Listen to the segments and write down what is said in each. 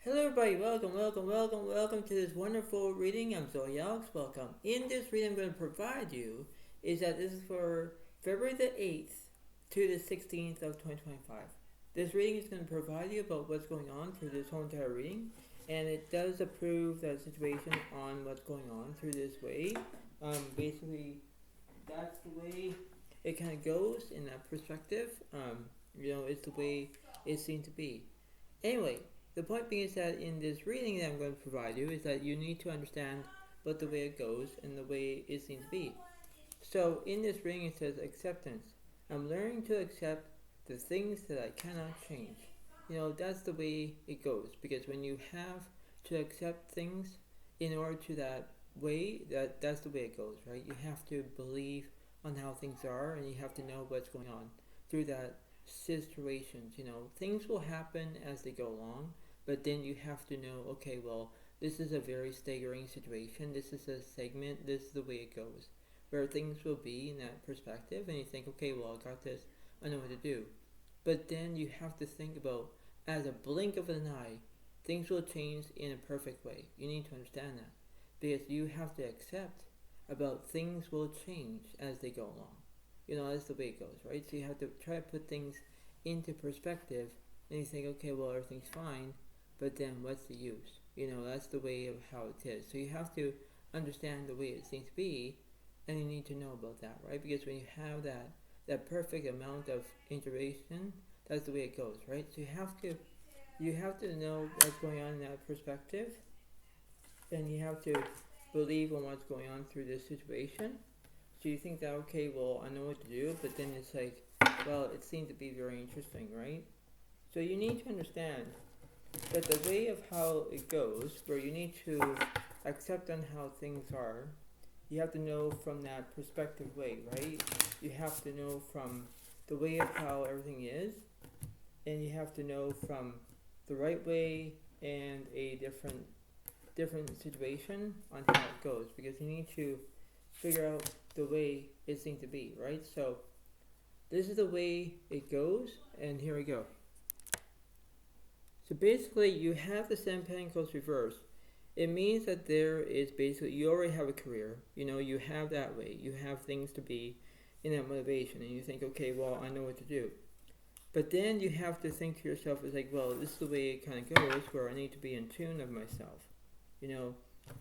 Hello everybody, welcome to this wonderful reading. I'm Zoe Alex, welcome. In this reading I'm going to provide you is that this is for February the 8th to the 16th of 2025. This reading is going to provide you about what's going on through this whole entire reading, and it does approve the situation on what's going on through this way. Basically, that's the way it kind of goes in that perspective. It's the way it seems to be. Anyway, the point being is that in this reading that I'm going to provide you is that you need to understand what the way it goes and the way it seems to be. So in this reading it says acceptance. I'm learning to accept the things that I cannot change. That's the way it goes, because when you have to accept things in order to that way, that's the way it goes, right? You have to believe on how things are, and you have to know what's going on through that situations. Things will happen as they go along, but then you have to know, okay, well, this is a very staggering situation, this is a segment, this is the way it goes, where things will be in that perspective, and you think, okay, well, I got this, I know what to do. But then you have to think about, as a blink of an eye, things will change in a perfect way. You need to understand that, because you have to accept about things will change as they go along. That's the way it goes, right? So you have to try to put things into perspective, and you think, okay, well, everything's fine, but then what's the use? That's the way of how it is. So you have to understand the way it seems to be, and you need to know about that, right? Because when you have that perfect amount of integration, that's the way it goes, right? So you have to know what's going on in that perspective, and you have to believe on what's going on through this situation. So you think that, okay, well, I know what to do, but then it's like, well, it seems to be very interesting, right? So you need to understand that the way of how it goes, where you need to accept on how things are, you have to know from that perspective way, right? You have to know from the way of how everything is, and you have to know from the right way and a different situation on how it goes, because you need to figure out the way it seems to be, right? So this is the way it goes, and here we go. So basically, you have the Seven Pentacles reversed. It means that there is basically, you already have a career. You have that way. You have things to be in that motivation, and you think, okay, well, I know what to do. But then you have to think to yourself, it's like, well, this is the way it kind of goes, where I need to be in tune of myself.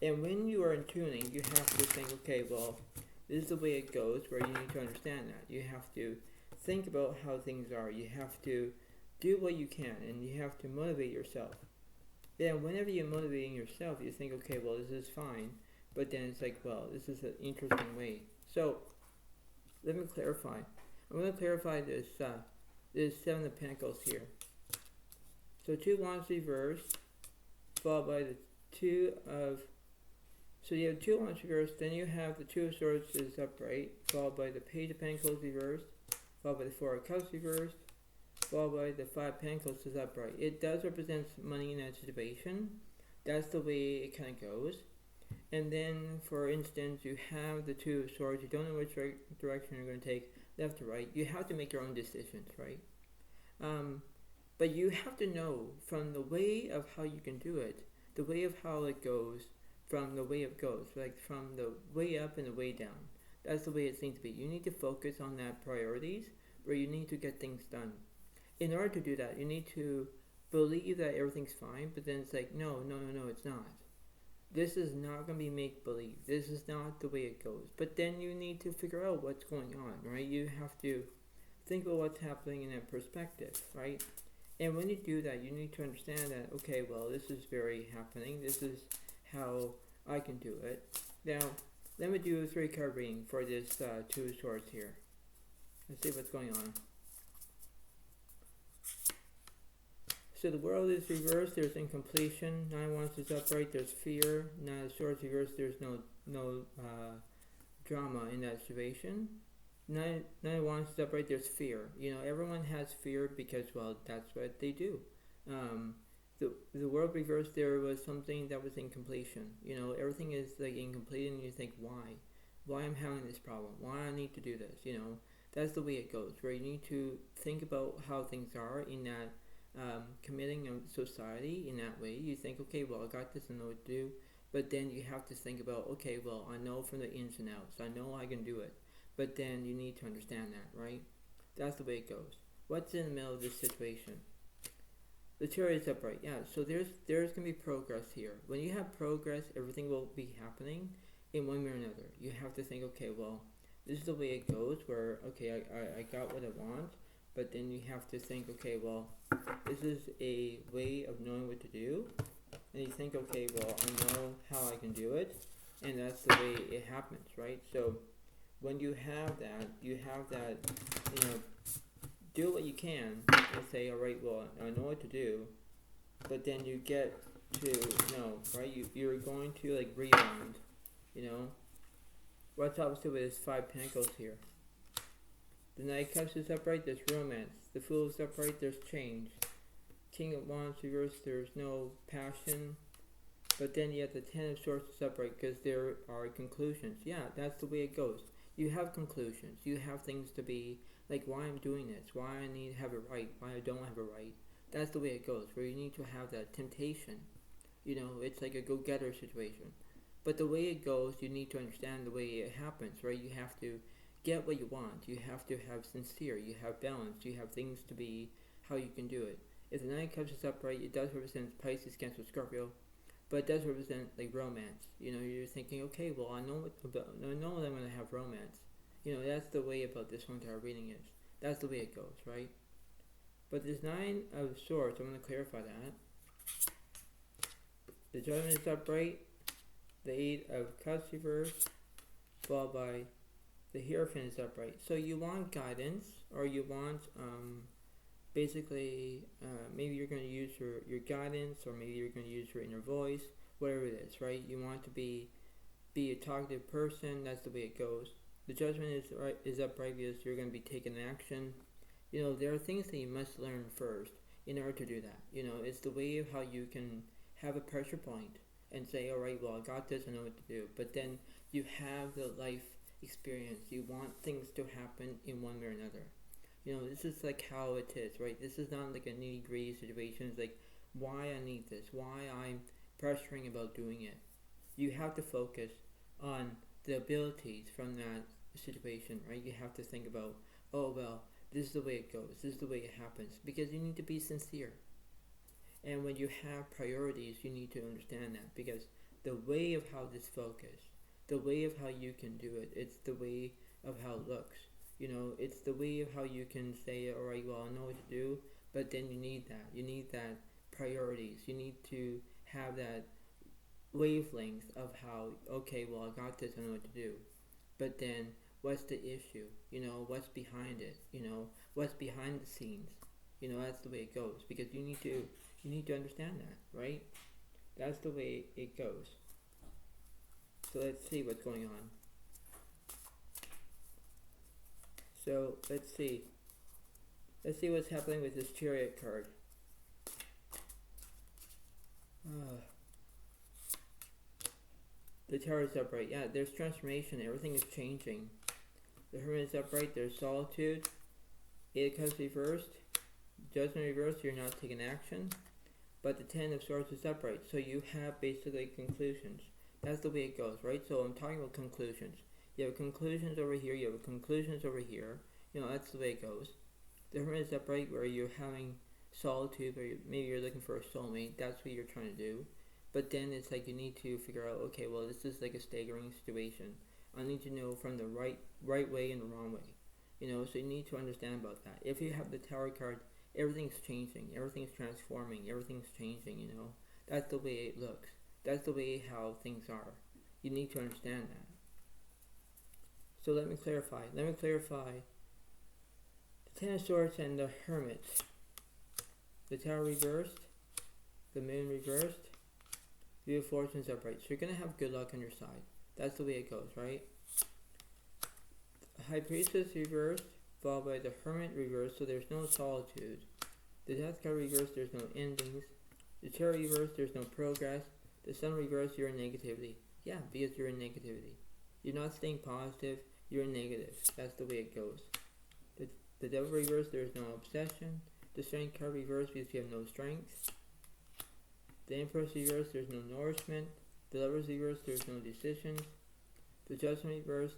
And when you are in tuning, you have to think, okay, well, this is the way it goes, where you need to understand that. You have to think about how things are. You have to do what you can, and you have to motivate yourself. Then whenever you're motivating yourself, you think, okay, well, this is fine. But then it's like, well, this is an interesting way. So let me clarify. I'm going to clarify this Seven of Pentacles here. So Two Wands reversed, followed by the Two of... So you have Two Wands reversed, then you have the Two of Swords is upright, followed by the Page of Pentacles reversed, followed by the Four of Cups reversed, followed by the Five of Pentacles is upright. It does represent money in that situation. That's the way it kind of goes. And then, for instance, you have the Two of Swords. You don't know which direction you're going to take, left or right. You have to make your own decisions, right? But you have to know from the way of how you can do it, the way of how it goes, from the way it goes, like from the way up and the way down. That's the way it seems to be. You need to focus on that priorities, where you need to get things done. In order to do that, you need to believe that everything's fine, but then it's like, no, it's not. This is not going to be make-believe. This is not the way it goes. But then you need to figure out what's going on, right? You have to think about what's happening in that perspective, right? And when you do that, you need to understand that, okay, well, this is very happening. This is how I can do it. Now, let me do a 3-card reading for this Two of Swords here. Let's see what's going on. So the World is reversed, there's incompletion. Nine of Wands is upright, there's fear. Nine of Swords reversed, there's no drama in that situation. Nine of Wands is upright, there's fear. Everyone has fear because, well, that's what they do. The World reversed, there was something that was incompletion. Everything is like incomplete, and you think, why I'm having this problem, why I need to do this. That's the way it goes, where you need to think about how things are in that committing a society in that way. You think, okay, well, I got this, I know what to do. But then you have to think about, okay, well, I know from the ins and outs. I know I can do it. But then you need to understand that, right? That's the way it goes. What's in the middle of this situation? The Chariot is upright. Yeah, so there's going to be progress here. When you have progress, everything will be happening in one way or another. You have to think, okay, well, this is the way it goes where, okay, I got what I want. But then you have to think, okay, well, this is a way of knowing what to do. And you think, okay, well, I know how I can do it. And that's the way it happens, right? So when you have that, you know, do what you can and say, all right, well, I know what to do. But then you get to know, right? You're going to, like, rebound, you know? What's opposite with this 5 Pentacles here? The Knight of Cups is upright, there's romance. The Fool is upright, there's change. King of Wands reversed, there's no passion. But then you have the Ten of Swords is upright because there are conclusions. Yeah, that's the way it goes. You have conclusions. You have things to be like, why I'm doing this, why I need to have it right, why I don't have it right. That's the way it goes, where you need to have that temptation. You know, it's like a go-getter situation. But the way it goes, you need to understand the way it happens, right? You have to get what you want. You have to have sincere. You have balance. You have things to be how you can do it. If the Nine of Cups is upright, it does represent Pisces, Cancer, Scorpio, but it does represent like romance. You know, you're thinking, okay, well, I know that I'm going to have romance. You know, that's the way about this one tarot reading is. That's the way it goes, right? But this Nine of Swords, I'm going to clarify that. The Judgment is upright. The Eight of Cups reversed, followed by the Hierophant is upright. So you want guidance, or you want basically maybe you're going to use your guidance, or maybe you're going to use your inner voice, whatever it is, right? You want to be a talkative person. That's the way it goes. The Judgment is upright because you're going to be taking action. You know, there are things that you must learn first in order to do that. You know, it's the way of how you can have a pressure point and say, all right, well, I got this, I know what to do. But then you have the life experience. You want things to happen in one way or another. You know, this is like how it is, right? This is not like a nitty-gritty situation. It's like why I need this, why I'm pressuring about doing it. You have to focus on the abilities from that situation, right? You have to think about, oh, well, this is the way it goes. This is the way it happens. Because you need to be sincere. And when you have priorities, you need to understand that. Because the way of how this focus, the way of how you can do it, it's the way of how it looks. You know, it's the way of how you can say, all right, well, I know what to do, but then you need that. You need that priorities. You need to have that wavelength of how, okay, well, I got this, I know what to do. But then, what's the issue? You know, what's behind it? You know, what's behind the scenes? You know, that's the way it goes. Because you need to understand that, right? That's the way it goes. So let's see what's going on. So let's see what's happening with this Chariot card. The Tower is upright. Yeah, there's transformation. Everything is changing. The Hermit is upright. There's solitude. Eight of Cups reversed. Judgment reversed. You're not taking action. But the Ten of Swords is upright. So you have basically conclusions. That's the way it goes, right? So I'm talking about conclusions. You have conclusions over here. You have conclusions over here. You know, that's the way it goes. The Hermit is upright where you're having solitude, where maybe you're looking for a soulmate. That's what you're trying to do. But then it's like you need to figure out, okay, well, this is like a staggering situation. I need to know from the right way and the wrong way. You know, so you need to understand about that. If you have the Tower card, everything's changing. Everything's transforming. Everything's changing, you know. That's the way it looks. That's the way how things are. You need to understand that. So let me clarify. The Ten of Swords and the Hermit. The Tower reversed. The Moon reversed. Wheel of Fortune's upright. So you're going to have good luck on your side. That's the way it goes, right? High Priestess reversed, followed by the Hermit reversed, so there's no solitude. The Death card reversed, there's no endings. The Chariot reversed, there's no progress. The Sun reversed, you're in negativity. Yeah, because you're in negativity. You're not staying positive, you're in negative. That's the way it goes. The Devil reversed, there's no obsession. The Strength card reversed because you have no strength. The Empress reversed, there's no nourishment. The Lovers reversed, there's no decisions. The Judgment reversed,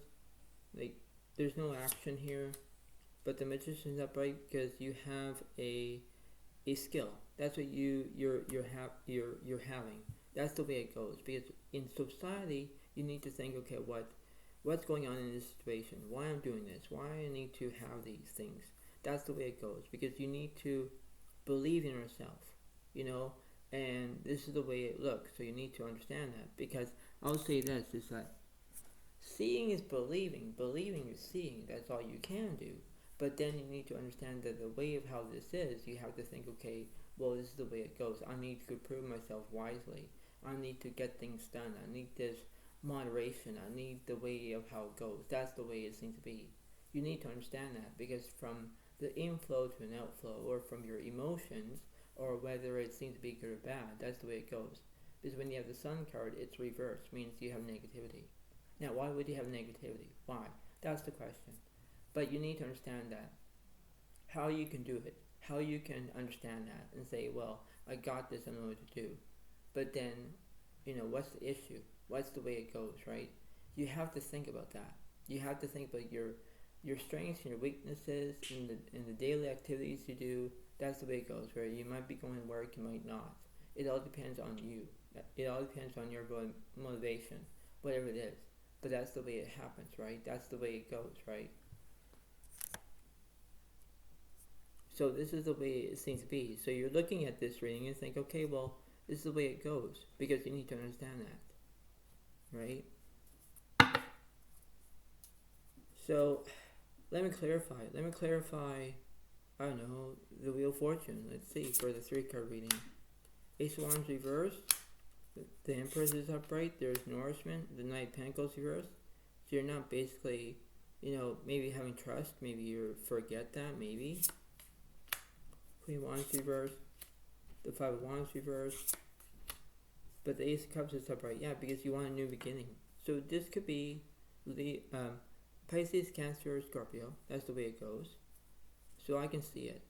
like there's no action here. But the Magician's upright because you have a skill. That's what you're having. That's the way it goes. Because in society, you need to think, okay, what's going on in this situation? Why I'm doing this? Why I need to have these things? That's the way it goes. Because you need to believe in yourself, and this is the way it looks. So you need to understand that. Because I'll say this, is that seeing is believing. Believing is seeing. That's all you can do. But then you need to understand that the way of how this is, you have to think, okay, well, this is the way it goes. I need to prove myself wisely. I need to get things done. I need this moderation. I need the way of how it goes. That's the way it seems to be. You need to understand that, because from the inflow to an outflow, or from your emotions, or whether it seems to be good or bad, that's the way it goes. Because when you have the Sun card, it's reversed, means you have negativity. Now, why would you have negativity? Why? That's the question. But you need to understand that. How you can do it. How you can understand that and say, well, I got this, I know what to do. But then, what's the issue? What's the way it goes, right? You have to think about that. You have to think about your strengths and your weaknesses in the daily activities you do. That's the way it goes, where you might be going to work, you might not. It all depends on you. It all depends on your motivation, whatever it is. But that's the way it happens, right? That's the way it goes, right? So this is the way it seems to be. So you're looking at this reading and think, okay, well, this is the way it goes, because you need to understand that, right? So let me clarify, I don't know, the Wheel of Fortune. Let's see, for the 3-card reading. Ace of Wands reversed. The Empress is upright. There's nourishment. The Knight of Pentacles reversed. So you're not basically, maybe having trust. Maybe you forget that, maybe. Queen of Wands reversed. The 5 of Wands reversed. But the Ace of Cups is upright. Yeah, because you want a new beginning. So this could be the Pisces, Cancer, or Scorpio. That's the way it goes. So I can see it.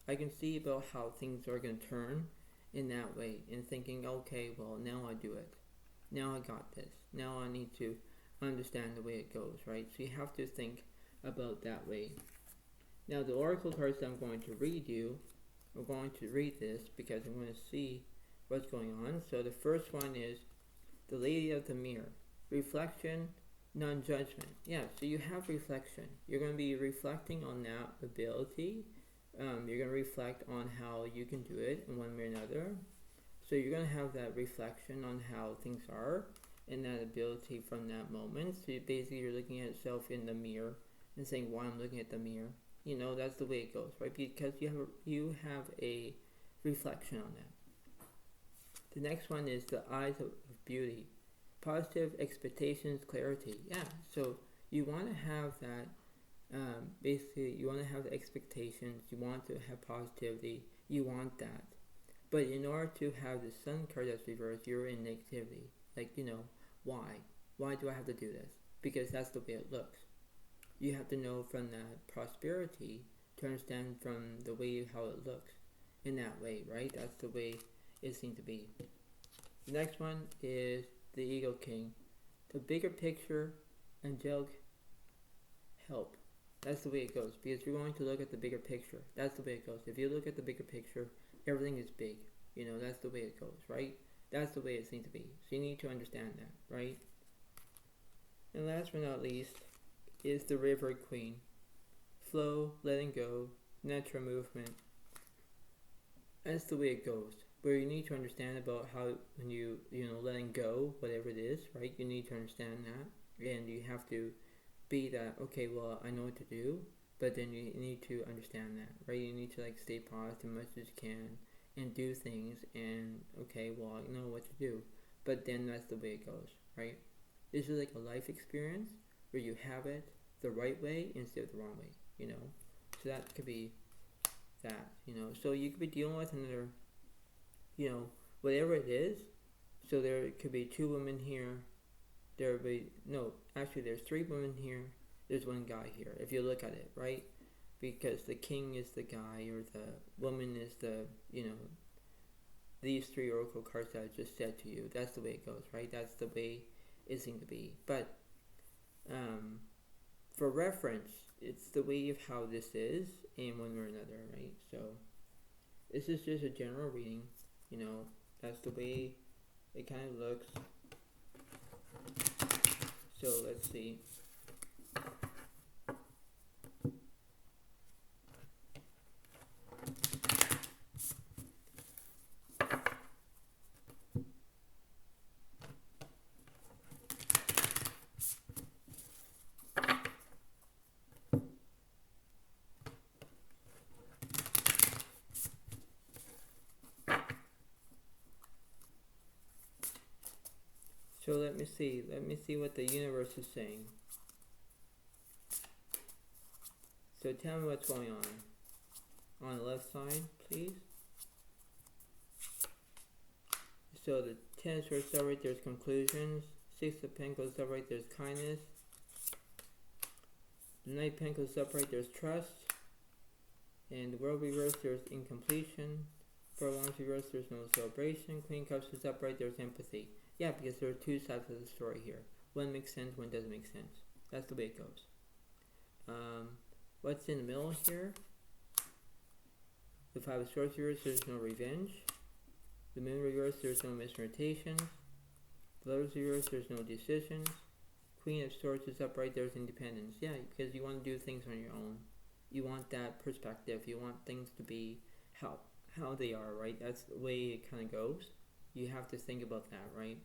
I can see about how things are going to turn in that way, and thinking, okay, well, now I do it. Now I got this. Now I need to understand the way it goes, right? So you have to think about that way. Now the oracle cards I'm going to read you, we're going to read this because I'm going to see what's going on. So the first one is the Lady of the Mirror. Reflection, non-judgment. Yeah, so you have reflection. You're going to be reflecting on that ability. You're going to reflect on how you can do it in one way or another. So you're going to have that reflection on how things are and that ability from that moment. So basically you're looking at yourself in the mirror and saying, why I'm looking at the mirror. That's the way it goes, right? Because you have a reflection on that. The next one is the Eyes of Beauty. Positive expectations, clarity. Yeah, so you want to have that. Basically, you want to have the expectations. You want to have positivity. You want that. But in order to have the Sun card that's reversed, you're in negativity. Like, why? Why do I have to do this? Because that's the way it looks. You have to know from that prosperity to understand from the way how it looks in that way, right? That's the way it seems to be. The next one is the Eagle King. The bigger picture, angelic help. That's the way it goes, because you're going to look at the bigger picture. That's the way it goes. If you look at the bigger picture, everything is big. That's the way it goes, right? That's the way it seems to be. So you need to understand that, right? And last but not least is the River Queen. Flow, letting go, natural movement. That's the way it goes. Where you need to understand about how when you letting go, whatever it is, right? You need to understand that, and you have to be that, okay, well, I know what to do, but then you need to understand that, right? You need to stay positive as much as you can and do things, and okay, well, I know what to do, but then that's the way it goes, right? This is like a life experience where you have it the right way instead of the wrong way, so that could be that, so you could be dealing with another, whatever it is. So there could be 2 women here. There's 3 women here. There's 1 guy here. If you look at it, right? because the king is the guy or the woman is the, these three oracle cards that I just said to you. That's the way it goes, right? That's the way it seems to be. But for reference, it's the way of how this is in one way or another, right? So this is just a general reading, that's the way it kind of looks. So let's see. So let me see what the universe is saying. So tell me what's going on the left side, please. So the Ten of Swords up right, there's conclusions. Six of Pentacles up right, there's kindness. The Knight of Pentacles up right, there's trust. And the World reversed, there's incompletion. Four of Wands reversed, there's no celebration. Queen of Cups is upright, there's empathy. Yeah, because there are two sides of the story here. One makes sense, one doesn't make sense. That's the way it goes. What's in the middle here? The Five of Swords reversed, there's no revenge. The Moon reversed, there's no misnotations. The Lotus reversed, there's no decisions. Queen of Swords is upright, there's independence. Yeah, because you want to do things on your own. You want that perspective. You want things to be how they are, right? That's the way it kind of goes. You have to think about that, right?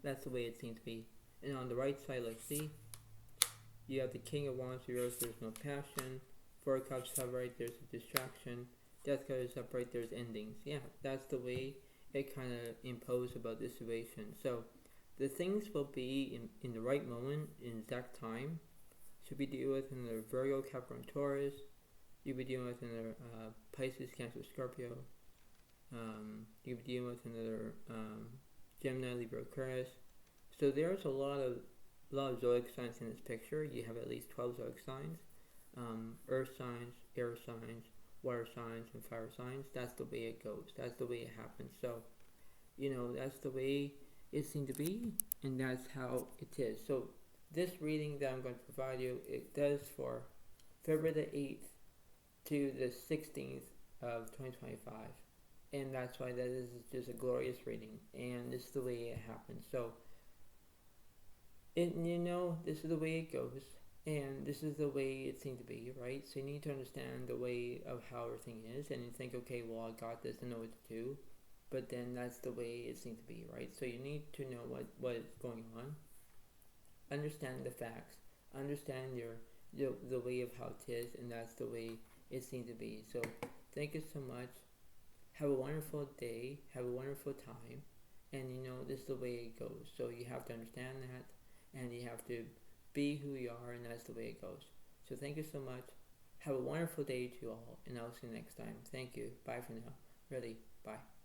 That's the way it seems to be. And on the right side, let's see. You have the King of Wands reversed, there's no passion. Four of Cups upright, there's a distraction. Death card is upright, there's endings. Yeah, that's the way it kind of imposed about this situation. So the things will be in the right moment, in exact time. Should be dealing with another Virgo, Capricorn, Taurus. You'll be dealing with another Pisces, Cancer, Scorpio. You'll be dealing with another Gemini, Libra, Aquarius. So there's a lot of zodiac signs in this picture. You have at least 12 zodiac signs. Earth signs, air signs, water signs, and fire signs. That's the way it goes. That's the way it happens. So, that's the way it seemed to be, and that's how it is. So this reading that I'm going to provide you, it does for February the 8th to the 16th of 2025. And that's why that is just a glorious reading. And this is the way it happens. So, this is the way it goes. And this is the way it seemed to be, right? So you need to understand the way of how everything is. And you think, okay, well, I got this, I know what to do. But then that's the way it seemed to be, right? So you need to know what is going on. Understand the facts. Understand the way of how it is. And that's the way it seemed to be. So thank you so much. Have a wonderful day. Have a wonderful time. And this is the way it goes. So you have to understand that. And you have to be who you are. And that's the way it goes. So thank you so much. Have a wonderful day to you all. And I'll see you next time. Thank you. Bye for now. Really. Bye.